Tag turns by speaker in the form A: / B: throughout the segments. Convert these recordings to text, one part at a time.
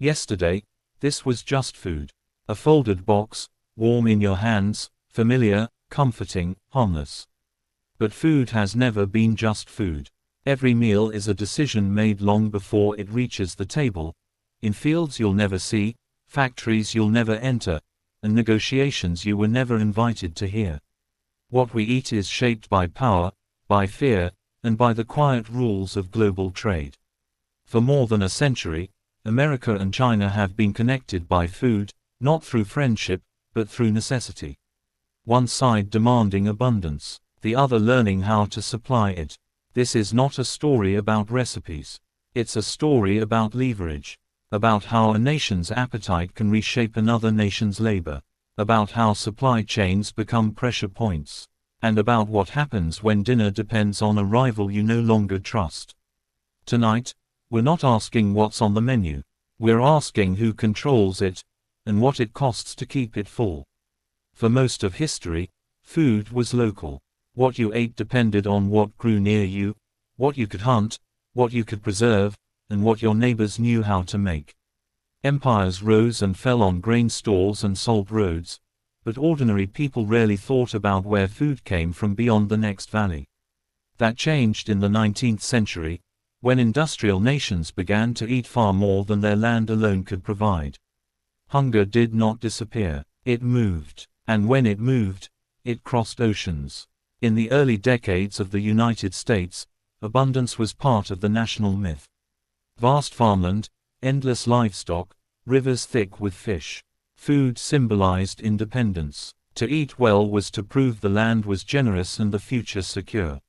A: Yesterday, this was just food. A folded box, warm in your hands, familiar, comforting, harmless. But food has never been just food. Every meal is a decision made long before it reaches the table, in fields you'll never see, factories you'll never enter, and negotiations you were never invited to hear. What we eat is shaped by power, by fear, and by the quiet rules of global trade. For more than a century, America and China have been connected by food, not through friendship, but through necessity. One side demanding abundance, the other learning how to supply it. This is not a story about recipes. It's a story about leverage, about how a nation's appetite can reshape another nation's labor, about how supply chains become pressure points, and about what happens when dinner depends on a rival you no longer trust. Tonight, we're not asking what's on the menu. We're asking who controls it, and what it costs to keep it full. For most of history, food was local. What you ate depended on what grew near you, what you could hunt, what you could preserve, and what your neighbors knew how to make. Empires rose and fell on grain stores and salt roads, but ordinary people rarely thought about where food came from beyond the next valley. That changed in the 19th century, when industrial nations began to eat far more than their land alone could provide. Hunger did not disappear, it moved, and when it moved, it crossed oceans. In the early decades of the United States, abundance was part of the national myth. Vast farmland, endless livestock, rivers thick with fish. Food symbolized independence. To eat well was to prove the land was generous and the future secure.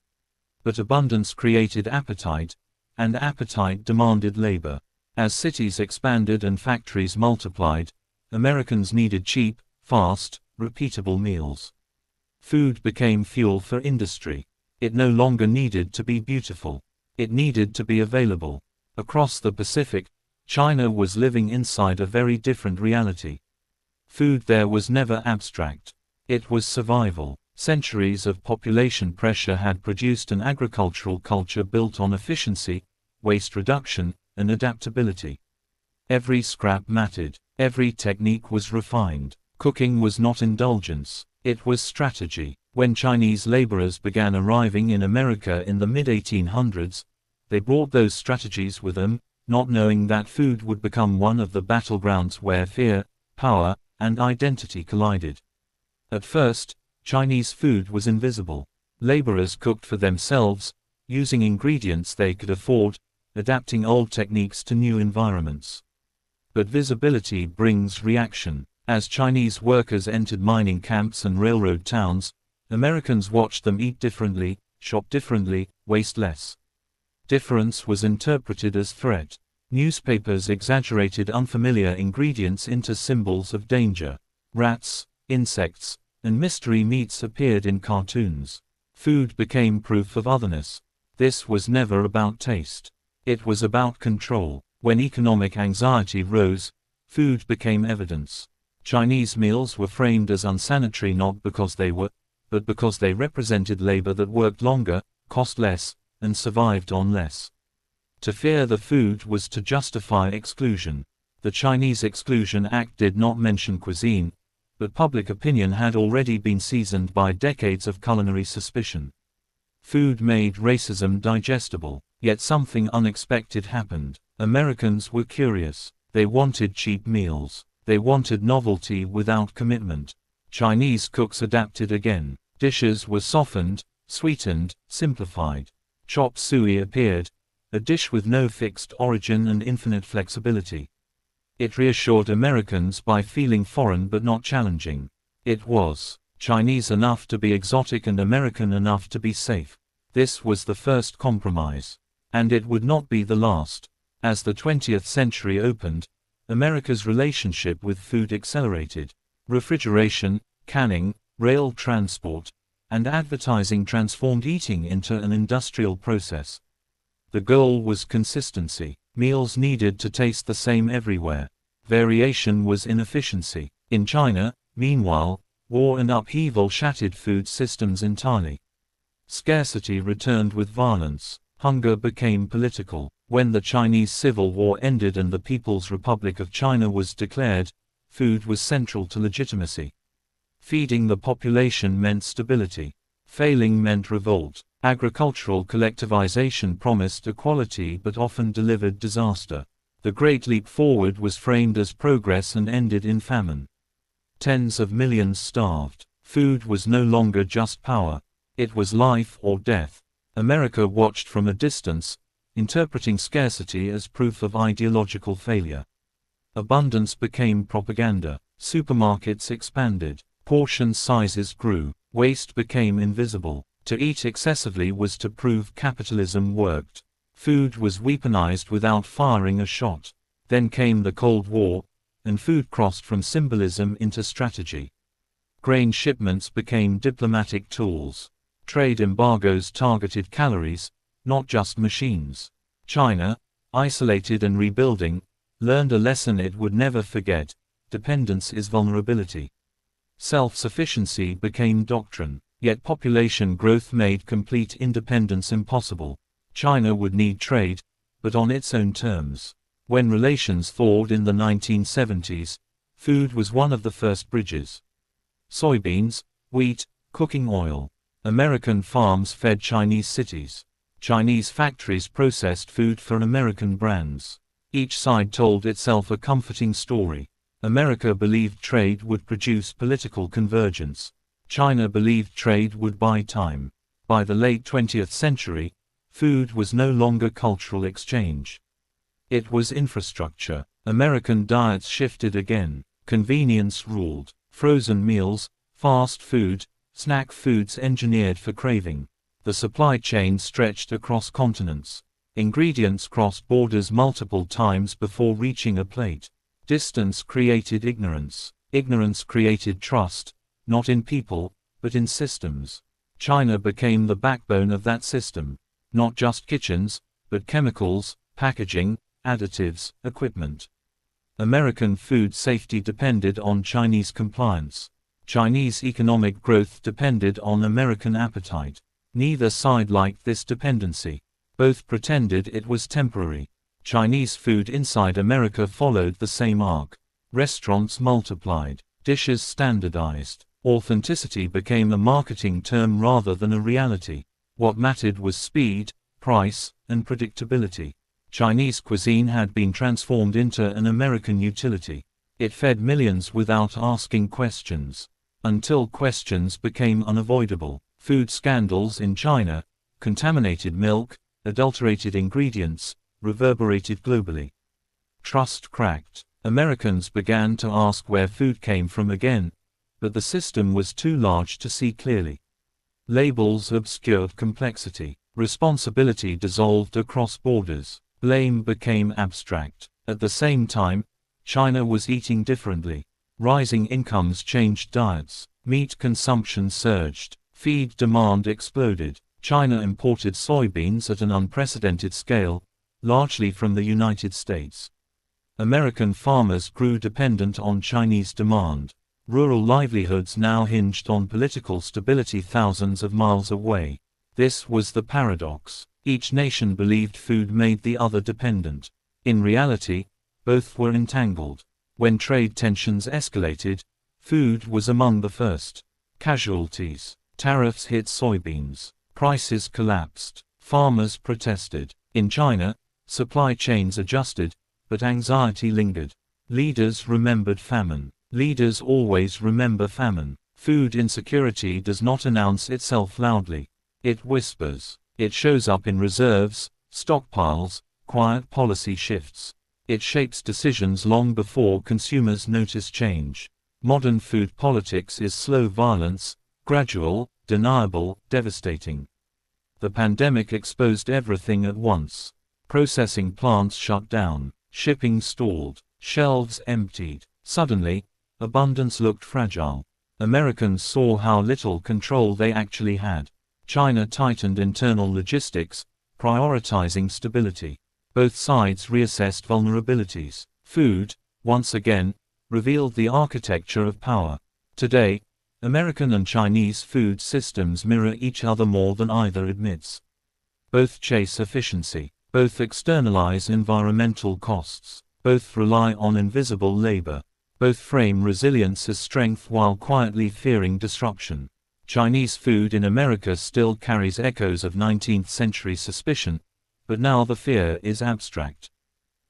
A: But abundance created appetite, and appetite demanded labor. As cities expanded and factories multiplied, Americans needed cheap, fast, repeatable meals. Food became fuel for industry. It no longer needed to be beautiful. It needed to be available. Across the Pacific, China was living inside a very different reality. Food there was never abstract. It was survival. Centuries of population pressure had produced an agricultural culture built on efficiency, waste reduction, and adaptability. Every scrap mattered. Every technique was refined. Cooking was not indulgence. It was strategy. When Chinese laborers began arriving in America in the mid-1800s, they brought those strategies with them, not knowing that food would become one of the battlegrounds where fear, power, and identity collided. At first, Chinese food was invisible. Laborers cooked for themselves, using ingredients they could afford, adapting old techniques to new environments. But visibility brings reaction. As Chinese workers entered mining camps and railroad towns, Americans watched them eat differently, shop differently, waste less. Difference was interpreted as threat. Newspapers exaggerated unfamiliar ingredients into symbols of danger. Rats, insects, and mystery meats appeared in cartoons. Food became proof of otherness. This was never about taste. It was about control. When economic anxiety rose, food became evidence. Chinese meals were framed as unsanitary not because they were, but because they represented labor that worked longer, cost less, and survived on less. To fear the food was to justify exclusion. The Chinese Exclusion Act did not mention cuisine, but public opinion had already been seasoned by decades of culinary suspicion. Food made racism digestible, yet something unexpected happened. Americans were curious. They wanted cheap meals. They wanted novelty without commitment. Chinese cooks adapted again. Dishes were softened, sweetened, simplified. Chop suey appeared, a dish with no fixed origin and infinite flexibility. It reassured Americans by feeling foreign but not challenging. It was Chinese enough to be exotic and American enough to be safe. This was the first compromise. And it would not be the last. As the 20th century opened, America's relationship with food accelerated. Refrigeration, canning, rail transport, and advertising transformed eating into an industrial process. The goal was consistency. Meals needed to taste the same everywhere. Variation was inefficiency. In China, meanwhile, war and upheaval shattered food systems entirely. Scarcity returned with violence. Hunger became political. When the Chinese Civil War ended and the People's Republic of China was declared, food was central to legitimacy. Feeding the population meant stability. Failing meant revolt. Agricultural collectivization promised equality but often delivered disaster. The Great Leap Forward was framed as progress and ended in famine. Tens of millions starved. Food was no longer just power. It was life or death. America watched from a distance, interpreting scarcity as proof of ideological failure. Abundance became propaganda. Supermarkets expanded. Portion sizes grew. Waste became invisible. To eat excessively was to prove capitalism worked. Food was weaponized without firing a shot. Then came the Cold War, and food crossed from symbolism into strategy. Grain shipments became diplomatic tools. Trade embargoes targeted calories, not just machines. China, isolated and rebuilding, learned a lesson it would never forget: dependence is vulnerability. Self-sufficiency became doctrine, yet population growth made complete independence impossible. China would need trade, but on its own terms. When relations thawed in the 1970s, food was one of the first bridges. Soybeans, wheat, cooking oil. American farms fed Chinese cities. Chinese factories processed food for American brands. Each side told itself a comforting story. America believed trade would produce political convergence. China believed trade would buy time. By the late 20th century, food was no longer cultural exchange. It was infrastructure. American diets shifted again. Convenience ruled. Frozen meals, fast food, snack foods engineered for craving. The supply chain stretched across continents. Ingredients crossed borders multiple times before reaching a plate. Distance created ignorance. Ignorance created trust, not in people, but in systems. China became the backbone of that system. Not just kitchens, but chemicals, packaging, additives, equipment. American food safety depended on Chinese compliance. Chinese economic growth depended on American appetite. Neither side liked this dependency. Both pretended it was temporary. Chinese food inside America followed the same arc. Restaurants multiplied. Dishes standardized. Authenticity became a marketing term rather than a reality. What mattered was speed, price, and predictability. Chinese cuisine had been transformed into an American utility. It fed millions without asking questions. Until questions became unavoidable. Food scandals in China, contaminated milk, adulterated ingredients, reverberated globally. Trust cracked. Americans began to ask where food came from again, but the system was too large to see clearly. Labels obscured complexity. Responsibility dissolved across borders. Blame became abstract. At the same time, China was eating differently. Rising incomes changed diets. Meat consumption surged. Feed demand exploded. China imported soybeans at an unprecedented scale, largely from the United States. American farmers grew dependent on Chinese demand. Rural livelihoods now hinged on political stability thousands of miles away. This was the paradox. Each nation believed food made the other dependent. In reality, both were entangled. When trade tensions escalated, food was among the first casualties. Tariffs hit soybeans. Prices collapsed. Farmers protested. In China, supply chains adjusted, but anxiety lingered. Leaders remembered famine. Leaders always remember famine. Food insecurity does not announce itself loudly. It whispers. It shows up in reserves, stockpiles, quiet policy shifts. It shapes decisions long before consumers notice change. Modern food politics is slow violence, gradual, deniable, devastating. The pandemic exposed everything at once. Processing plants shut down. Shipping stalled. Shelves emptied. Suddenly, abundance looked fragile. Americans saw how little control they actually had. China tightened internal logistics, prioritizing stability. Both sides reassessed vulnerabilities. Food, once again, revealed the architecture of power. Today, American and Chinese food systems mirror each other more than either admits. Both chase efficiency. Both externalize environmental costs. Both rely on invisible labor. Both frame resilience as strength while quietly fearing disruption. Chinese food in America still carries echoes of 19th-century suspicion, but now the fear is abstract.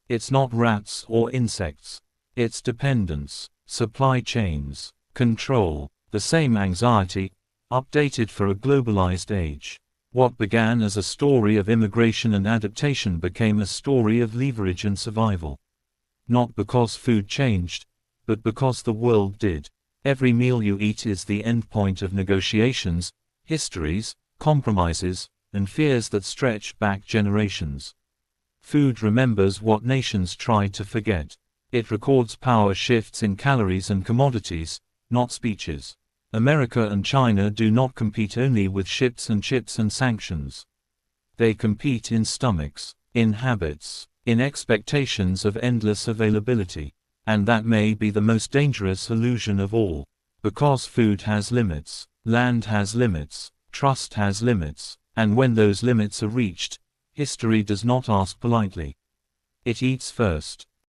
A: It's not rats or insects. It's dependence, supply chains, control, the same anxiety, updated for a globalized age. What began as a story of immigration and adaptation became a story of leverage and survival. Not because food changed, but because the world did. Every meal you eat is the endpoint of negotiations, histories, compromises, and fears that stretch back generations. Food remembers what nations tried to forget. It records power shifts in calories and commodities, not speeches. America and China do not compete only with ships and chips and sanctions. They compete in stomachs, in habits, in expectations of endless availability. And that may be the most dangerous illusion of all. Because food has limits, land has limits, trust has limits, and when those limits are reached, history does not ask politely. It eats first.